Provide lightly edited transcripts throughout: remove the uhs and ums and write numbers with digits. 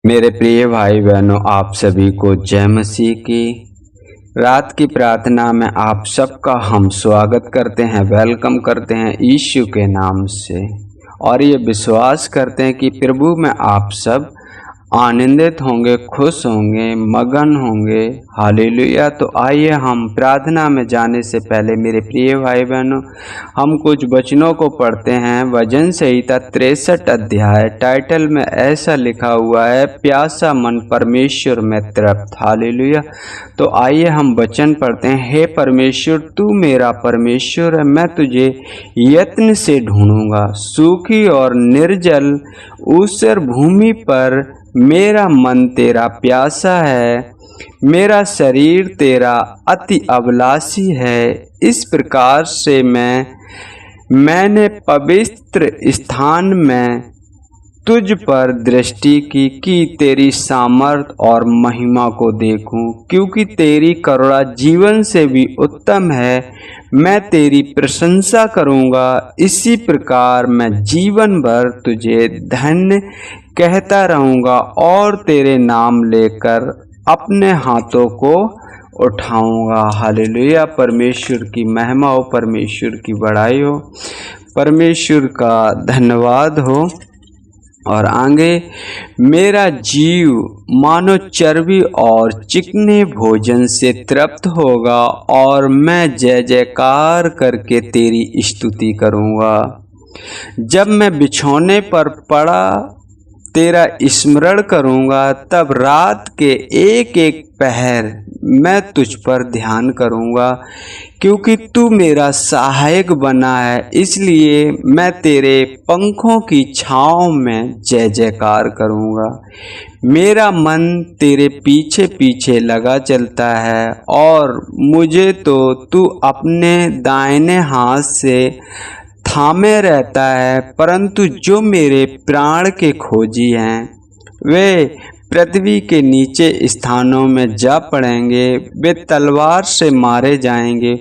मेरे प्रिय भाई बहनों, आप सभी को जय मसीह की। रात की प्रार्थना में आप सबका हम स्वागत करते हैं, वेलकम करते हैं यीशु के नाम से, और ये विश्वास करते हैं कि प्रभु में आप सब आनंदित होंगे, खुश होंगे, मगन होंगे। हालेलुया। तो आइए हम प्रार्थना में जाने से पहले मेरे प्रिय भाई बहनों, हम कुछ वचनों को पढ़ते हैं। भजन संहिता 63 अध्याय टाइटल में ऐसा लिखा हुआ है, प्यासा मन परमेश्वर में तृप्त। हालेलुया। तो आइए हम वचन पढ़ते हैं। हे परमेश्वर, तू मेरा परमेश्वर है, मैं तुझे यत्न से ढूंढूंगा। सूखी और निर्जल ऊसर भूमि पर मेरा मन तेरा प्यासा है, मेरा शरीर तेरा अति अभिलाषी है। इस प्रकार से मैंने पवित्र स्थान में तुझ पर दृष्टि की कि तेरी सामर्थ और महिमा को देखूं, क्योंकि तेरी करुणा जीवन से भी उत्तम है। मैं तेरी प्रशंसा करूंगा, इसी प्रकार मैं जीवन भर तुझे धन्य कहता रहूंगा और तेरे नाम लेकर अपने हाथों को उठाऊंगा। हालेलुया। परमेश्वर की महिमा हो, परमेश्वर की बड़ाई हो, परमेश्वर का धन्यवाद हो। और आगे, मेरा जीव मानो चर्बी और चिकने भोजन से तृप्त होगा और मैं जय जयकार करके तेरी स्तुति करूँगा। जब मैं बिछौने पर पड़ा तेरा स्मरण करूँगा, तब रात के एक एक पहर मैं तुझ पर ध्यान करूँगा, क्योंकि तू मेरा सहायक बना है। इसलिए मैं तेरे पंखों की छाँव में जय जयकार करूँगा। मेरा मन तेरे पीछे पीछे लगा चलता है और मुझे तो तू अपने दाहिने हाथ से थामे रहता है। परंतु जो मेरे प्राण के खोजी हैं वे पृथ्वी के नीचे स्थानों में जा पड़ेंगे। वे तलवार से मारे जाएंगे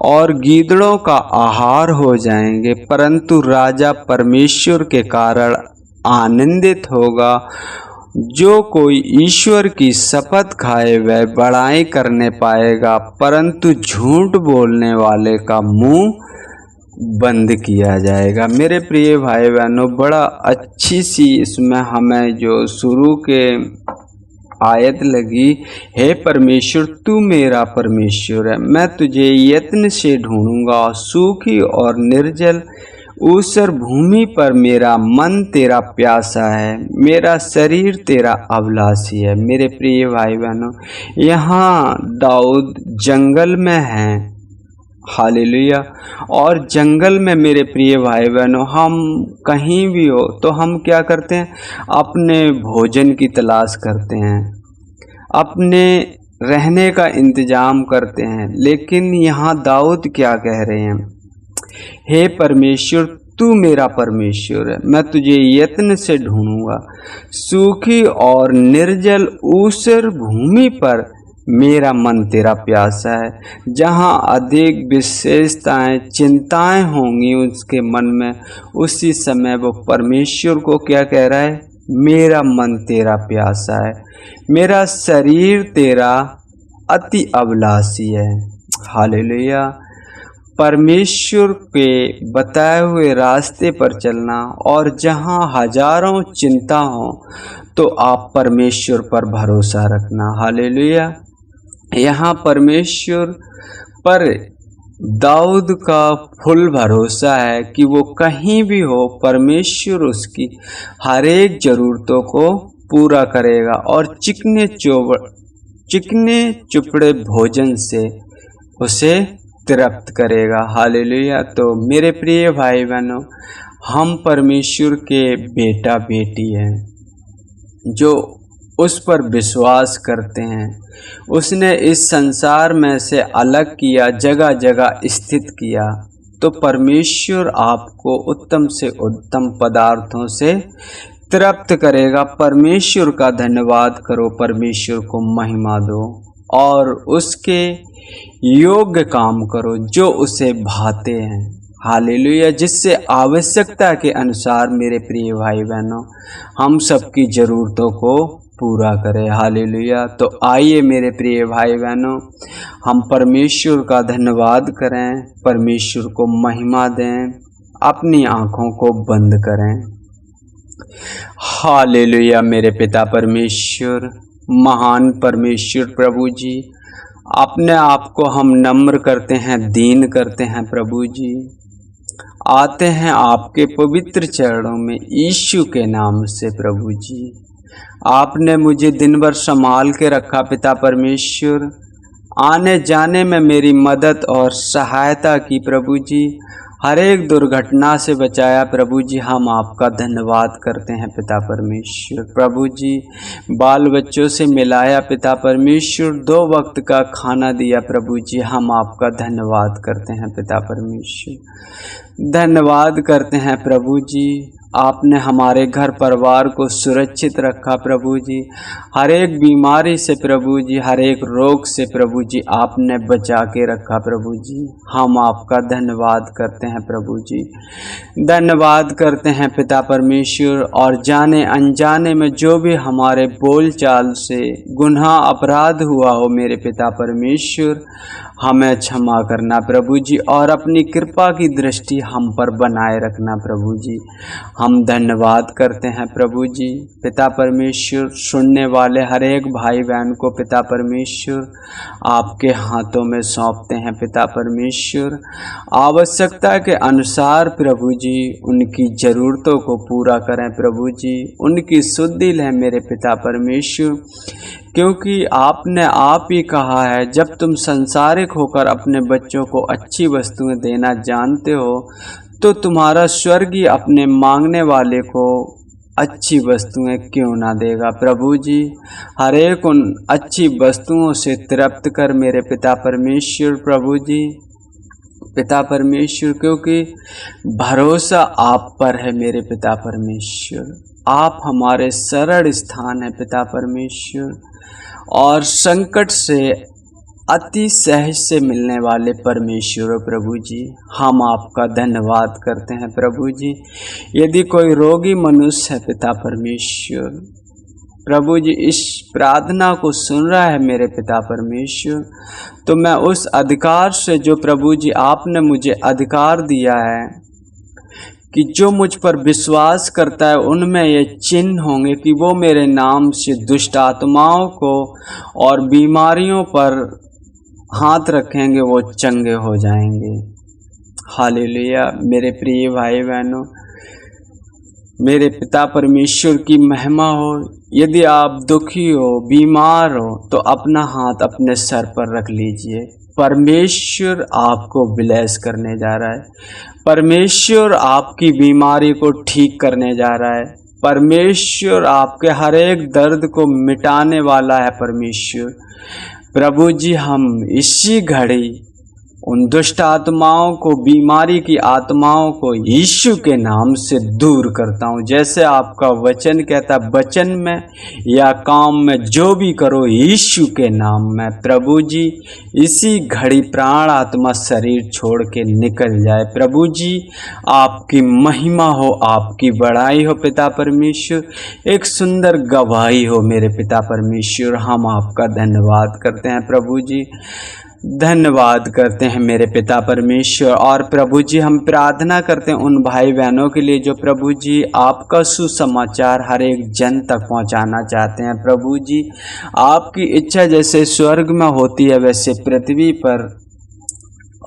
और गीदड़ों का आहार हो जाएंगे। परंतु राजा परमेश्वर के कारण आनंदित होगा। जो कोई ईश्वर की शपथ खाए वह बड़ाई करने पाएगा, परंतु झूठ बोलने वाले का मुंह बंद किया जाएगा। मेरे प्रिय भाई बहनों, बड़ा अच्छी सी इसमें हमें जो शुरू के आयत लगी, हे परमेश्वर तू मेरा परमेश्वर है, मैं तुझे यत्न से ढूंढूंगा। सूखी और निर्जल ऊसर भूमि पर मेरा मन तेरा प्यासा है, मेरा शरीर तेरा अभिलाषी है। मेरे प्रिय भाई बहनों, यहाँ दाऊद जंगल में है। हालेलुया। और जंगल में मेरे प्रिय भाई बहनों, हम कहीं भी हो तो हम क्या करते हैं, अपने भोजन की तलाश करते हैं, अपने रहने का इंतजाम करते हैं। लेकिन यहाँ दाऊद क्या कह रहे हैं, हे परमेश्वर तू मेरा परमेश्वर है, मैं तुझे यत्न से ढूंढूंगा। सूखी और निर्जल ऊसर भूमि पर मेरा मन तेरा प्यासा है। जहाँ अधिक विशेषताएं, चिंताएं होंगी उसके मन में, उसी समय वो परमेश्वर को क्या कह रहा है, मेरा मन तेरा प्यासा है, मेरा शरीर तेरा अति अभिलाषी है। हालेलुया। परमेश्वर के बताए हुए रास्ते पर चलना, और जहाँ हजारों चिंता हो तो आप परमेश्वर पर भरोसा रखना। हालेलुया। यहाँ परमेश्वर पर दाऊद का फुल भरोसा है कि वो कहीं भी हो, परमेश्वर उसकी हर एक ज़रूरतों को पूरा करेगा और चिकने चुपड़े भोजन से उसे तृप्त करेगा। हालेलुया। तो मेरे प्रिय भाई बहनों, हम परमेश्वर के बेटा बेटी हैं जो उस पर विश्वास करते हैं। उसने इस संसार में से अलग किया, जगह जगह स्थित किया, तो परमेश्वर आपको उत्तम से उत्तम पदार्थों से तृप्त करेगा। परमेश्वर का धन्यवाद करो, परमेश्वर को महिमा दो और उसके योग्य काम करो जो उसे भाते हैं। हालेलुया। जिससे आवश्यकता के अनुसार मेरे प्रिय भाई बहनों हम सबकी ज़रूरतों को पूरा करें। हालेलुया। तो आइए मेरे प्रिय भाई बहनों हम परमेश्वर का धन्यवाद करें, परमेश्वर को महिमा दें, अपनी आँखों को बंद करें। हालेलुया। मेरे पिता परमेश्वर, महान परमेश्वर प्रभु जी, अपने आप को हम नम्र करते हैं, दीन करते हैं प्रभु जी। आते हैं आपके पवित्र चरणों में यीशु के नाम से प्रभु जी। आपने मुझे दिन भर संभाल के रखा पिता परमेश्वर, आने जाने में मेरी मदद और सहायता की प्रभु जी, हर एक दुर्घटना से बचाया प्रभु जी। हम आपका धन्यवाद करते हैं पिता परमेश्वर। प्रभु जी बाल बच्चों से मिलाया पिता परमेश्वर, 2 वक्त का खाना दिया प्रभु जी। हम आपका धन्यवाद करते हैं पिता परमेश्वर। धन्यवाद करते हैं प्रभु जी। आपने हमारे घर परिवार को सुरक्षित रखा प्रभु जी। हर एक बीमारी से प्रभु जी, हर एक रोग से प्रभु जी आपने बचा के रखा प्रभु जी। हम आपका धन्यवाद करते हैं प्रभु जी। धन्यवाद करते हैं पिता परमेश्वर। और जाने अनजाने में जो भी हमारे बोल चाल से गुनाह अपराध हुआ हो मेरे पिता परमेश्वर, हमें क्षमा करना प्रभु जी, और अपनी कृपा की दृष्टि हम पर बनाए रखना प्रभु जी। हम धन्यवाद करते हैं प्रभु जी। पिता परमेश्वर सुनने वाले हर एक भाई बहन को पिता परमेश्वर आपके हाथों में सौंपते हैं पिता परमेश्वर। आवश्यकता के अनुसार प्रभु जी उनकी ज़रूरतों को पूरा करें प्रभु जी। उनकी शुद्धि लें मेरे पिता परमेश्वर, क्योंकि आपने आप ही कहा है जब तुम संसारिक होकर अपने बच्चों को अच्छी वस्तुएं देना जानते हो तो तुम्हारा स्वर्गीय अपने मांगने वाले को अच्छी वस्तुएं क्यों ना देगा प्रभु जी। हर एक उन अच्छी वस्तुओं से तृप्त कर मेरे पिता परमेश्वर प्रभु जी। पिता परमेश्वर, क्योंकि भरोसा आप पर है मेरे पिता परमेश्वर। आप हमारे शरण स्थान है पिता परमेश्वर, और संकट से अति सहज से मिलने वाले परमेश्वर प्रभु जी। हम आपका धन्यवाद करते हैं प्रभु जी। यदि कोई रोगी मनुष्य है पिता परमेश्वर प्रभु जी, इस प्रार्थना को सुन रहा है मेरे पिता परमेश्वर, तो मैं उस अधिकार से जो प्रभु जी आपने मुझे अधिकार दिया है कि जो मुझ पर विश्वास करता है उनमें ये चिन्ह होंगे कि वो मेरे नाम से दुष्ट आत्माओं को और बीमारियों पर हाथ रखेंगे, वो चंगे हो जाएंगे। हालेलुया। मेरे प्रिय भाई बहनों, मेरे पिता परमेश्वर की महिमा हो। यदि आप दुखी हो, बीमार हो, तो अपना हाथ अपने सर पर रख लीजिए। परमेश्वर आपको ब्लेस करने जा रहा है। परमेश्वर आपकी बीमारी को ठीक करने जा रहा है। परमेश्वर आपके हर एक दर्द को मिटाने वाला है परमेश्वर प्रभु जी। हम इसी घड़ी उन दुष्ट आत्माओं को, बीमारी की आत्माओं को यीशु के नाम से दूर करता हूँ। जैसे आपका वचन कहता, वचन में या काम में जो भी करो यीशु के नाम में प्रभु जी। इसी घड़ी प्राण आत्मा शरीर छोड़ के निकल जाए प्रभु जी। आपकी महिमा हो, आपकी बड़ाई हो पिता परमेश्वर। एक सुंदर गवाही हो मेरे पिता परमेश्वर। हम आपका धन्यवाद करते हैं प्रभु जी। धन्यवाद करते हैं मेरे पिता परमेश्वर। और प्रभु जी हम प्रार्थना करते हैं उन भाई बहनों के लिए जो प्रभु जी आपका सुसमाचार हर एक जन तक पहुंचाना चाहते हैं प्रभु जी। आपकी इच्छा जैसे स्वर्ग में होती है वैसे पृथ्वी पर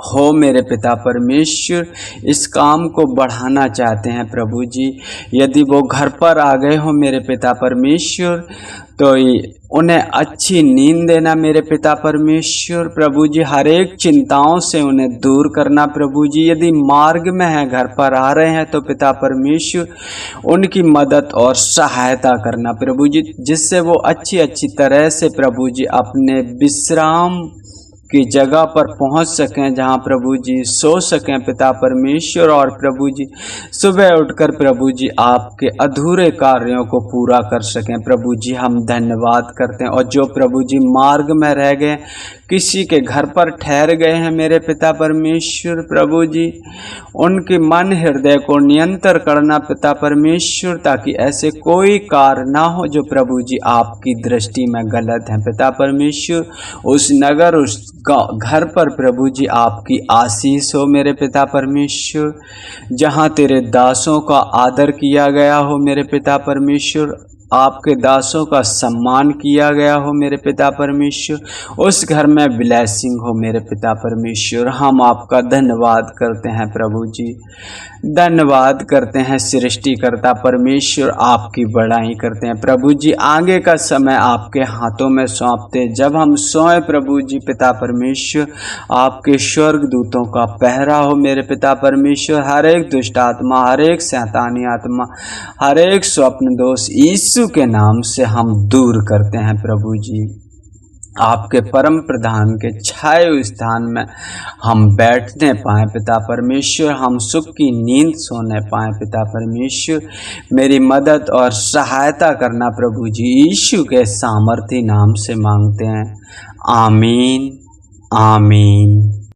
हो मेरे पिता परमेश्वर। इस काम को बढ़ाना चाहते हैं प्रभु जी। यदि वो घर पर आ गए हो मेरे पिता परमेश्वर, तो उन्हें अच्छी नींद देना मेरे पिता परमेश्वर प्रभु जी। हर एक चिंताओं से उन्हें दूर करना प्रभु जी। यदि मार्ग में है, घर पर आ रहे हैं, तो पिता परमेश्वर उनकी मदद और सहायता करना प्रभु जी, जिससे वो अच्छी तरह से प्रभु जी अपने विश्राम की जगह पर पहुंच सकें, जहां प्रभु जी सो सकें पिता परमेश्वर। और प्रभु जी सुबह उठकर प्रभु जी आपके अधूरे कार्यों को पूरा कर सकें प्रभु जी। हम धन्यवाद करते हैं। और जो प्रभु जी मार्ग में रह गए, किसी के घर पर ठहर गए हैं मेरे पिता परमेश्वर प्रभु जी, उनके मन हृदय को नियंत्रण करना पिता परमेश्वर, ताकि ऐसे कोई कार्य ना हो जो प्रभु जी आपकी दृष्टि में गलत है पिता परमेश्वर। उस नगर उस घर पर प्रभु जी आपकी आशीष हो मेरे पिता परमेश्वर, जहाँ तेरे दासों का आदर किया गया हो मेरे पिता परमेश्वर, आपके दासों का सम्मान किया गया हो मेरे पिता परमेश्वर, उस घर में ब्लेसिंग हो मेरे पिता परमेश्वर। हम आपका धन्यवाद करते हैं प्रभु जी, धन्यवाद करते हैं सृष्टिकर्ता परमेश्वर, आपकी बड़ाई करते हैं प्रभु जी। आगे का समय आपके हाथों में सौंपते, जब हम सोए प्रभु जी पिता परमेश्वर, आपके स्वर्ग दूतों का पहरा हो मेरे पिता परमेश्वर। हर एक दुष्ट आत्मा, हर एक शैतानी आत्मा, हर एक स्वप्न दोष यीशु के नाम से हम दूर करते हैं प्रभु जी। आपके परम प्रधान के छाए स्थान में हम बैठने पाएँ पिता परमेश्वर, हम सुख की नींद सोने पाएँ पिता परमेश्वर। मेरी मदद और सहायता करना प्रभु जी, यीशु के सामर्थी नाम से मांगते हैं, आमीन आमीन।